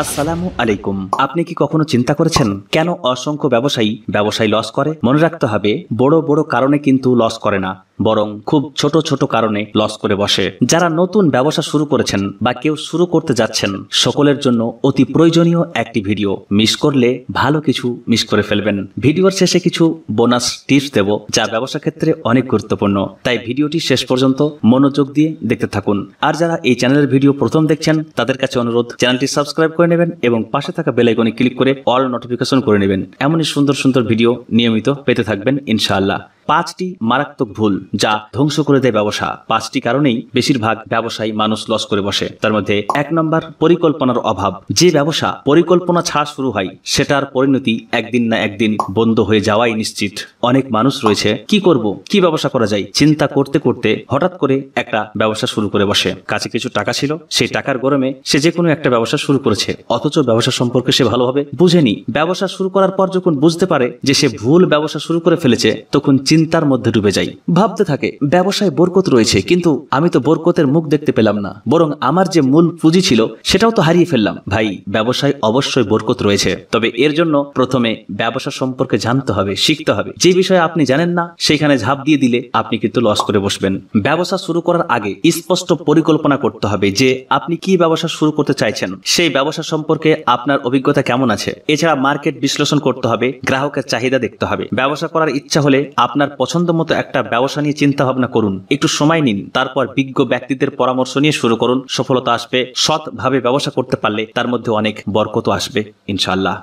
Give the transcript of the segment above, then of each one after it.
আসসালামু আলাইকুম। আপনি কি কখনো চিন্তা করেছেন কেন অসংখ্য ব্যবসায়ী লস করে? মনে রাখতে হবে, বড় বড় কারণে কিন্তু লস করে না, বরং খুব ছোট ছোট কারণে লস করে বসে। যারা নতুন ব্যবসা শুরু করেছেন বা কেউ শুরু করতে যাচ্ছেন, সকলের জন্য অতি প্রয়োজনীয় একটি ভিডিও। মিস করলে ভালো কিছু মিস করে ফেলবেন। ভিডিওর শেষে কিছু বোনাস টিপস দেব, যা ব্যবসা ক্ষেত্রে অনেক গুরুত্বপূর্ণ। তাই ভিডিওটি শেষ পর্যন্ত মনোযোগ দিয়ে দেখতে থাকুন। আর যারা এই চ্যানেলের ভিডিও প্রথম দেখছেন, তাদের কাছে অনুরোধ, চ্যানেলটি সাবস্ক্রাইব করে নেবেন এবং পাশে থাকা বেল আইকনে ক্লিক করে অল নোটিফিকেশন করে নেবেন। এমনই সুন্দর সুন্দর ভিডিও নিয়মিত পেতে থাকবেন ইনশাআল্লাহ। 5টি মারাত্মক ভুল যা ধ্বংস করে দেয় ব্যবসা। 5টি কারণেই বেশিরভাগ ব্যবসায়ী মানুষ লস করে বসে। তার মধ্যে 1 নম্বর, পরিকল্পনার অভাব। যে ব্যবসা পরিকল্পনা ছাড়া শুরু হয়, সেটার পরিণতি একদিন না একদিন বন্ধ হয়ে যাওয়াই নিশ্চিত। অনেক মানুষ রয়েছে, কি করব, কি ব্যবসা করা যায়, চিন্তা করতে করতে হঠাৎ করে একটা ব্যবসা শুরু করে বসে। কাছে কিছু টাকা ছিল, সেই টাকার গরমে সে যে কোনো একটা ব্যবসা শুরু করেছে, অথচ ব্যবসা সম্পর্কে সে ভালোভাবে বুঝেনি। ব্যবসা শুরু করার পর যখন বুঝতে পারে যে সে ভুল ব্যবসা শুরু করে ফেলেছে, তখন চিন্তার মধ্যে ডুবে যায়। ভাবতে থাকে, ব্যবসায় বরকত রয়েছে, কিন্তু আমি তো বরকতের মুখ দেখতে পেলাম না, বরং আমার যে মূল পুঁজি ছিল সেটাও তো হারিয়ে ফেললাম। ভাই, ব্যবসায় অবশ্যই বরকত রয়েছে, তবে এর জন্য প্রথমে ব্যবসা সম্পর্কে জানতে হবে, শিখতে হবে। যে বিষয়ে আপনি জানেন না, সেখানে ঝাঁপ দিয়ে দিলে আপনি কিন্তু লস করে বসবেন। ব্যবসা শুরু করার আগে স্পষ্ট পরিকল্পনা করতে হবে যে আপনি কি ব্যবসা শুরু করতে চাইছেন, সেই ব্যবসা সম্পর্কে আপনার অভিজ্ঞতা কেমন আছে। এছাড়া মার্কেট বিশ্লেষণ করতে হবে, গ্রাহকের চাহিদা দেখতে হবে। ব্যবসা করার ইচ্ছা হলে আপনার পছন্দ মতো একটা ব্যবসা নিয়ে চিন্তা ভাবনা করুন, একটু সময় নিন, তারপর বিজ্ঞ ব্যক্তিদের পরামর্শ নিয়ে শুরু করুন। সফলতা আসবে। সৎভাবে ব্যবসা করতে পারলে তার মধ্যে অনেক বরকত আসবে ইনশাআল্লাহ।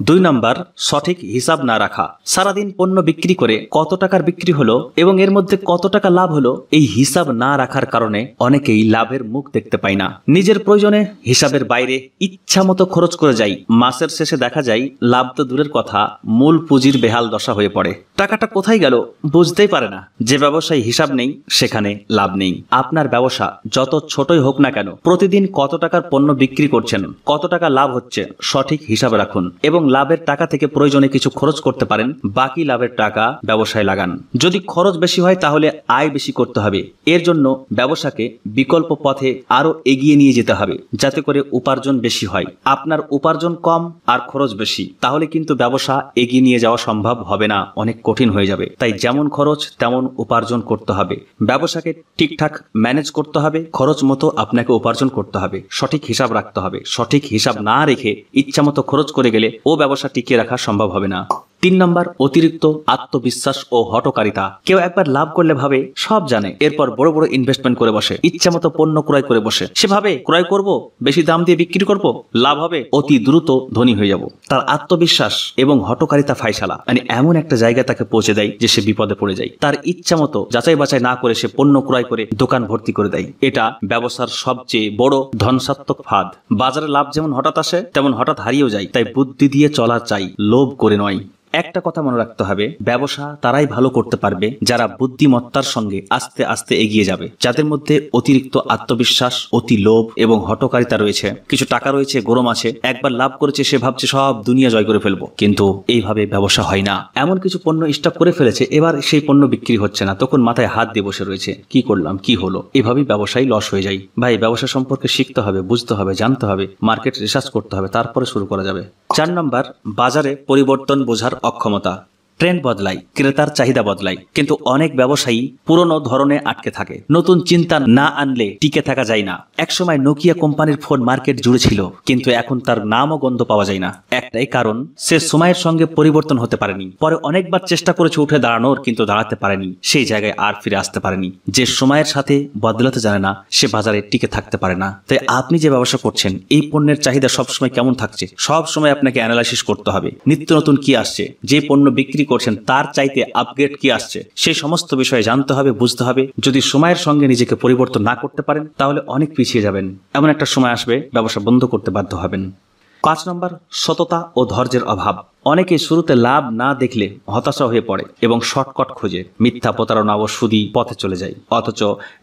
2 নম্বর, সঠিক হিসাব না রাখা। সারাদিন পণ্য বিক্রি করে কত টাকার বিক্রি হলো এবং এর মধ্যে কত টাকা লাভ হলো, এই হিসাব না রাখার কারণে অনেকেই লাভের মুখ দেখতে পায় না। নিজের প্রয়োজনে হিসাবের বাইরে ইচ্ছা মতো খরচ করে যায়। মাসের শেষে দেখা যায় লাভ তো দূরের কথা, মূল পুঁজির বেহাল দশা হয়ে পড়ে। টাকাটা কোথায় গেল বুঝতেই পারে না। যে ব্যবসায় হিসাব নেই, সেখানে লাভ নেই। আপনার ব্যবসা যত ছোটই হোক না কেন, প্রতিদিন কত টাকার পণ্য বিক্রি করছেন, কত টাকা লাভ হচ্ছে, সঠিক হিসাব রাখুন এবং লাভের টাকা থেকে প্রয়োজনে কিছু খরচ করতে পারেন। বাকি লাভের টাকা ব্যবসায় লাগান। যদি খরচ বেশি হয়, তাহলে আয় বেশি করতে হবে। এর জন্য ব্যবসাকে বিকল্প পথে আরো এগিয়ে নিয়ে যেতে হবে, যাতে করে উপার্জন বেশি হয়। আপনার উপার্জন কম আর খরচ বেশি, তাহলে কিন্তু ব্যবসা এগিয়ে নিয়ে যাওয়া সম্ভব হবে না, অনেক কঠিন হয়ে যাবে। তাই যেমন খরচ তেমন উপার্জন করতে হবে। ব্যবসাকে ঠিকঠাক ম্যানেজ করতে হবে, খরচ মতো আপনাকে উপার্জন করতে হবে। সঠিক হিসাব রাখতে হবে। সঠিক হিসাব না রেখে ইচ্ছা মতো খরচ করে গেলে ও ব্যবসা টিকিয়ে রাখা সম্ভব হবে না। 3 নম্বর, অতিরিক্ত আত্মবিশ্বাস ও হঠকারিতা। কেউ একবার লাভ করলে ভাবে সব জানে, এরপর বড় বড় ইনভেস্টমেন্ট করে বসে, ইচ্ছা মতো পণ্য ক্রয় করে বসে। সে ভাবে ক্রয় করব, বেশি দাম দিয়ে বিক্রি করব, লাভ হবে, অতি দ্রুত ধনী হয়ে যাব। তার আত্মবিশ্বাস এবং হঠকারিতা ফায়সালা, মানে এমন একটা জায়গায় তাকে পৌঁছে দেয় যে সে বিপদে পড়ে যায়। তার ইচ্ছা মতো যাচাই বাছাই না করে সে পণ্য ক্রয় করে দোকান ভর্তি করে দেয়। এটা ব্যবসার সবচেয়ে বড় ধ্বংসাত্মক ফাঁদ। বাজারে লাভ যেমন হঠাৎ আসে, তেমন হঠাৎ হারিয়েও যায়। তাই বুদ্ধি দিয়ে চলা চাই, লোভ করে নয়। একটা কথা মনে রাখতে হবে, ব্যবসা তারাই ভালো করতে পারবে যারা বুদ্ধিমত্তার সঙ্গে আস্তে আস্তে এগিয়ে যাবে, যাদের মধ্যে অতিরিক্ত আত্মবিশ্বাস, অতি লোভ এবং হঠকারিতা রয়েছে। কিছু টাকা রয়েছে, গরম আছে, একবার লাভ করেছে, সে ভাবছে সব দুনিয়া জয় করে ফেলবো। কিন্তু এইভাবে ব্যবসা হয় না। এমন কিছু পণ্য স্টক করে ফেলেছে, এবার সেই পণ্য বিক্রি হচ্ছে না, তখন মাথায় হাত দিয়ে বসে রয়েছে, কি করলাম, কি হলো। এভাবেই ব্যবসায়ী লস হয়ে যায়। ভাই, ব্যবসা সম্পর্কে শিখতে হবে, বুঝতে হবে, জানতে হবে, মার্কেট রিসার্চ করতে হবে, তারপরে শুরু করা যাবে। 4 নম্বর, বাজারে পরিবর্তন বোঝার অক্ষমতা। ট্রেন্ড বদলায়, ক্রেতার চাহিদা বদলায়, কিন্তু অনেক ব্যবসায়ী পুরনো ধরনে আটকে থাকে। নতুন চিন্তা না আনলে টিকে থাকা যায় না। একসময় নোকিয়া কোম্পানির ফোন মার্কেট জুড়ে ছিল, কিন্তু এখন তার নামও গন্ধ পাওয়া যায় না। একটাই কারণ, সে সময়ের সঙ্গে পরিবর্তন হতে পারেনি। পরে অনেকবার চেষ্টা করেছে উঠে দাঁড়ানোর, কিন্তু দাঁড়াতে পারেনি। সেই জায়গায় আর ফিরে আসতে পারেনি। যে সময়ের সাথে বদলাতে জানে না, সে বাজারে টিকে থাকতে পারে না। তাই আপনি যে ব্যবসা করছেন, এই পণ্যের চাহিদা সবসময় কেমন থাকছে, সব সময় আপনাকে অ্যানালাইসিস করতে হবে। নিত্য নতুন কি আসছে, যে পণ্য বিক্রি করছেন তার চাইতে আপগ্রেড কি আসছে, সেই সমস্ত বিষয়ে জানতে হবে, বুঝতে হবে। যদি সময়ের সঙ্গে নিজেকে পরিবর্তন না করতে পারেন, তাহলে অনেক পিছিয়ে যাবেন। এমন একটা সময় আসবে ব্যবসা বন্ধ করতে বাধ্য হবেন। 5 নম্বর, সততা ও ধৈর্যের অভাব। অনেকে শুরুতে লাভ না দেখলে হতাশা হয়ে পড়ে এবং শর্টকাট খোঁজে, মিথ্যা, প্রতারণা ও সুদি পথে চলে যায়। অথচ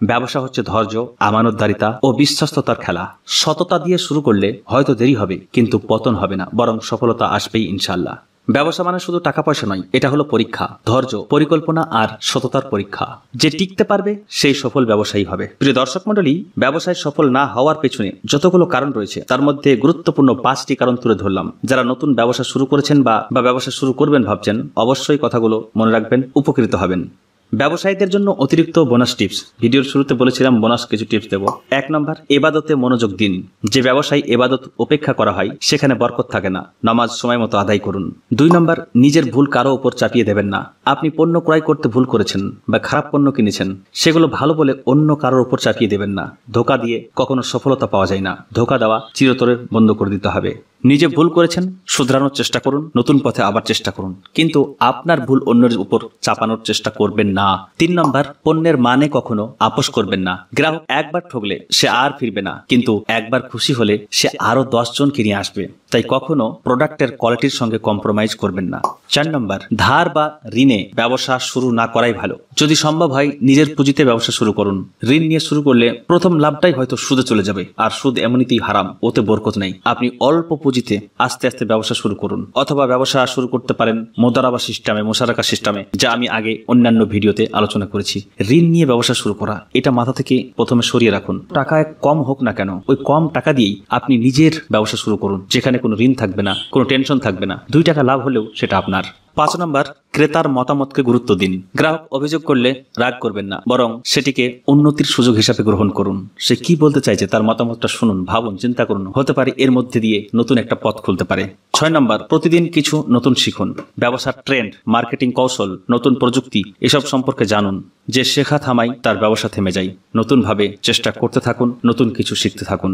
ব্যবসা হচ্ছে ধৈর্য, আমানতদারিতা ও বিশ্বস্ততার খেলা। সততা দিয়ে শুরু করলে হয়তো দেরি হবে, কিন্তু পতন হবে না, বরং সফলতা আসবেই ইনশাআল্লাহ। ব্যবসা মানে শুধু টাকা পয়সা নয়, এটা হলো পরীক্ষা, ধৈর্য, পরিকল্পনা আর সততার পরীক্ষা। যে টিকতে পারবে সেই সফল ব্যবসায়ী হবে। প্রিয় দর্শক মণ্ডলী, ব্যবসায় সফল না হওয়ার পেছনে যতগুলো কারণ রয়েছে তার মধ্যে গুরুত্বপূর্ণ 5টি কারণ তুলে ধরলাম। যারা নতুন ব্যবসা শুরু করেছেন বা ব্যবসা শুরু করবেন ভাবছেন, অবশ্যই কথাগুলো মনে রাখবেন, উপকৃত হবেন। ব্যবসায়ীদের জন্য অতিরিক্ত বোনাস টিপস। ভিডিওর শুরুতে বলেছিলাম বোনাস কিছু টিপস দেব। 1 নম্বর, এবাদতে মনোযোগ দিন। যে ব্যবসায় এবাদত উপেক্ষা করা হয় সেখানে বরকত থাকে না। নামাজ সময় মতো আদায় করুন। 2 নম্বর, নিজের ভুল কারো উপর চাপিয়ে দেবেন না। আপনি পণ্য ক্রয় করতে ভুল করেছেন বা খারাপ পণ্য কিনেছেন, সেগুলো ভালো বলে অন্য কারোর উপর চাপিয়ে দেবেন না। ধোঁকা দিয়ে কখনো সফলতা পাওয়া যায় না। ধোঁকা দেওয়া চিরতরে বন্ধ করে দিতে হবে। নিজে ভুল করেছেন, শুধরানোর চেষ্টা করুন, নতুন পথে আবার চেষ্টা করুন, কিন্তু আপনার ভুল অন্যের উপর চাপানোর চেষ্টা করবেন না। 3 নম্বর, পণ্যের মানে কখনো আপোষ করবেন না। গ্রাহক একবার ঠকলে সে আর ফিরবে না, কিন্তু একবার খুশি হলে সে আরো 10 জন কিনে আসবে। তাই কখনো প্রোডাক্টের কোয়ালিটির সঙ্গে কম্প্রোমাইজ করবেন না। 4 নম্বর, ধার বা ঋণে ব্যবসা শুরু না করাই ভালো। যদি সম্ভব হয় নিজের পুঁজিতে ব্যবসা শুরু করুন। ঋণ নিয়ে শুরু করলে প্রথম লাভটাই হয়তো সুদে চলে যাবে, আর সুদ এমনিতেই হারাম, ওতে বরকত নেই। আপনি অল্প পুঁজিতে আস্তে আস্তে ব্যবসা শুরু করুন, অথবা ব্যবসা শুরু করতে পারেন মোদারাবা সিস্টেমে, মোশারাকা সিস্টেমে, যা আমি আগে অন্যান্য ভিডিওতে আলোচনা করেছি। ঋণ নিয়ে ব্যবসা শুরু করা, এটা মাথা থেকে প্রথমে সরিয়ে রাখুন। টাকায় কম হোক না কেন, ওই কম টাকা দিয়েই আপনি নিজের ব্যবসা শুরু করুন, যেখানে কোনো ঋণ থাকবে না, কোনো টেনশন থাকবে না। 2 টাকা লাভ হলেও সেটা আপনার। 5 নম্বর, ক্রেতার মতামতকে গুরুত্ব দিন। গ্রাহক অভিযোগ করলে রাগ করবেন না, বরং সেটিকে উন্নতির সুযোগ হিসাবে গ্রহণ করুন। সে কি বলতে চাইছে তার মতামতটা শুনুন, ভাবুন, চিন্তা করুন, হতে পারে এর মধ্যে দিয়ে নতুন একটা পথ খুলতে পারে। 6 নম্বর, প্রতিদিন কিছু নতুন শিখুন। ব্যবসার ট্রেন্ড, মার্কেটিং কৌশল, নতুন প্রযুক্তি এসব সম্পর্কে জানুন। যে শেখা থামাই তার ব্যবসা থেমে যায়। নতুন ভাবে চেষ্টা করতে থাকুন, নতুন কিছু শিখতে থাকুন।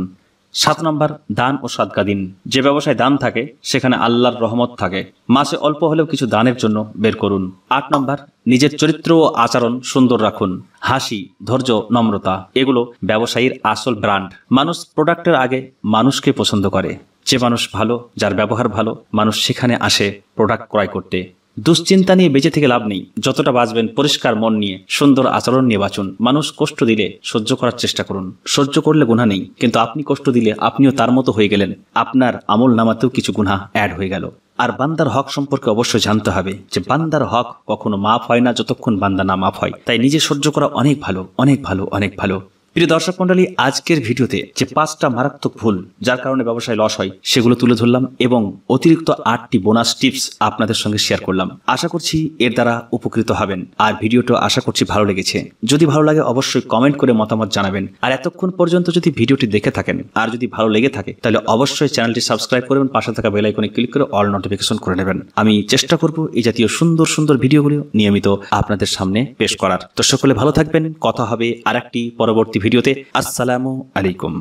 7 নম্বর, দান ও সাদকা দিন। যে ব্যবসায় দান থাকে সেখানে আল্লাহর রহমত থাকে। মাসে অল্প হলেও কিছু দানের জন্য বের করুন। 8 নম্বর, নিজের চরিত্র ও আচরণ সুন্দর রাখুন। হাসি, ধৈর্য, নম্রতা এগুলো ব্যবসায়ীর আসল ব্র্যান্ড। মানুষ প্রোডাক্টের আগে মানুষকে পছন্দ করে। যে মানুষ ভালো, যার ব্যবহার ভালো, মানুষ সেখানে আসে প্রোডাক্ট ক্রয় করতে। দুশ্চিন্তা নিয়ে বেঁচে থেকে লাভ নেই। যতটা বাঁচবেন পরিষ্কার মন নিয়ে, সুন্দর আচরণ নিয়ে বাঁচুন। মানুষ কষ্ট দিলে সহ্য করার চেষ্টা করুন। সহ্য করলে গুনাহ নেই, কিন্তু আপনি কষ্ট দিলে আপনিও তার মতো হয়ে গেলেন। আপনার আমল নামাতেও কিছু গুনাহ অ্যাড হয়ে গেল। আর বান্দার হক সম্পর্কে অবশ্যই জানতে হবে যে বান্দার হক কখনো মাফ হয় না যতক্ষণ বান্দা না মাফ হয়। তাই নিজে সহ্য করা অনেক ভালো, অনেক ভালো, অনেক ভালো। প্রিয় দর্শক মণ্ডলী, আজকের ভিডিওতে যে 5টা মারাত্মক ভুল যার কারণে ব্যবসায় লস হয় সেগুলো তুলে ধরলাম, এবং অতিরিক্ত 8টি বোনাস টিপস আপনাদের সঙ্গে শেয়ার করলাম। আশা করছি এর দ্বারা উপকৃত হবেন, আর ভিডিওটা আশা করছি ভালো লেগেছে। যদি ভালো লাগে অবশ্যই কমেন্ট করে মতামত জানাবেন। আর এতক্ষণ পর্যন্ত যদি ভিডিওটি দেখে থাকেন আর যদি ভালো লেগে থাকে তাহলে অবশ্যই চ্যানেলটি সাবস্ক্রাইব করবেন, পাশে থাকা বেল আইকনে ক্লিক করে অল নোটিফিকেশন করে নেবেন। আমি চেষ্টা করব এই জাতীয় সুন্দর সুন্দর ভিডিওগুলো নিয়মিত আপনাদের সামনে পেশ করার। তো সকলে ভালো থাকবেন, কথা হবে আরেকটি পরবর্তী ভিডিওতে। আসসালামু আলাইকুম।